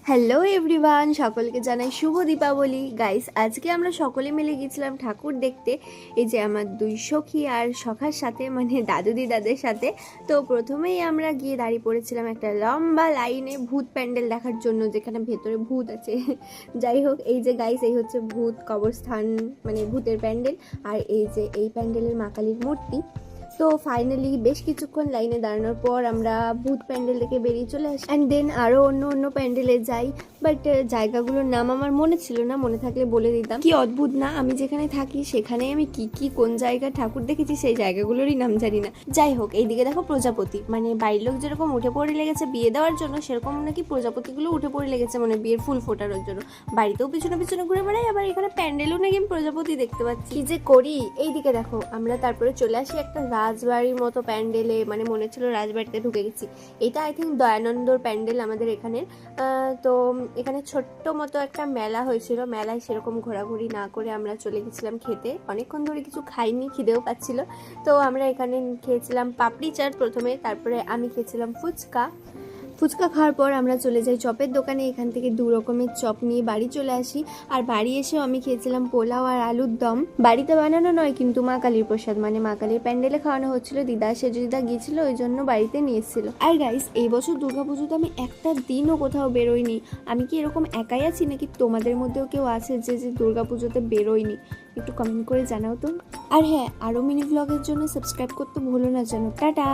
Hello everyone, সকলকে জানাই শুভ Deepavali. Guys, আজকে আমরা সকলে মিলে গেছিলাম ঠাকুর দেখতে। এই যে আমার দুই সখী আর সখার সাথে, মানে দাদু দিদাদের সাথে। তো প্রথমেই আমরা গিয়ে দাঁড়িয়ে পড়েছিলাম একটা লম্বা লাইনে ভূত প্যান্ডেল দেখার জন্য, যেখানে ভেতরে ভূত আছে। যাই হোক, এই যে গাইস, এই হচ্ছে ভূত কবরস্থান, মানে ভূতের প্যান্ডেল। আর এই যে এই প্যান্ডেলের মা কালীর মূর্তি। তো ফাইনালি বেশ কিছুক্ষণ লাইনে দাঁড়ানোর পর আমরা ভূত প্যান্ডেল থেকে বেরিয়ে চলে আসি। অ্যান্ড দেন আরও অন্য প্যান্ডেলে যাই, বাট জায়গাগুলোর নাম আমার মনে ছিল না, মনে থাকলে বলে দিতাম। কি অদ্ভুত না, আমি যেখানে থাকি সেখানে আমি কি কোন জায়গায় ঠাকুর দেখেছি সেই জায়গাগুলোরই নাম জানি না। যাই হোক, এইদিকে দেখো প্রজাপতি, মানে বাড়ির লোক যেরকম উঠে পড়ে লেগেছে বিয়ে দেওয়ার জন্য, সেরকম নাকি প্রজাপতিগুলো উঠে পড়ে লেগেছে মানে বিয়ের ফুল ফোটানোর জন্য। বাড়িতেও পিছনে পিছনে ঘুরে বেড়াই, আবার এখানে প্যান্ডেলও নাকি আমি প্রজাপতি দেখতে পাচ্ছি। কি যে করি। এইদিকে দেখো, আমরা তারপরে চলে আসি একটা রাজবাড়ির মতো প্যান্ডেলে, মানে মনে ছিল রাজবাড়িতে ঢুকে গেছি। এটা আই থিঙ্ক দয়ানন্দর প্যান্ডেল আমাদের এখানে। তো এখানে ছোট্ট মতো একটা মেলা হয়েছিল, মেলায় সেরকম ঘোরাঘুরি না করে আমরা চলে গেছিলাম খেতে। অনেকক্ষণ ধরে কিছু খাইনি, খিদেও পাচ্ছিল। তো আমরা এখানে খেয়েছিলাম পাপড়ি চাট প্রথমে, তারপরে আমি খেয়েছিলাম ফুচকা খাওয়ার পর আমরা চলে যাই চপের দোকানে। এখান থেকে 2 রকমের চপ নিয়ে বাড়ি চলে আসি। আর বাড়ি এসেও আমি খেয়েছিলাম পোলাও আর আলুর দম। বাড়িতে বানানো নয়, কিন্তু মা কালীর প্রসাদ, মানে মা কালীর প্যান্ডেলে খাওয়ানো হচ্ছিল। দিদা গিয়েছিল, ওই জন্য বাড়িতে নিয়ে এসেছিল। আর গাইস, এই বছর দুর্গাপুজোতে আমি একটা দিনও কোথাও বেরোইনি। আমি কি এরকম একাই আছি, নাকি তোমাদের মধ্যেও কেউ আছে যে দুর্গাপুজোতে বেরোয়নি? একটু কমেন্ট করে জানাও তো। আর হ্যাঁ, আরও মিনি ব্লগের জন্য সাবস্ক্রাইব করতে ভুলো না যেন। টাটা।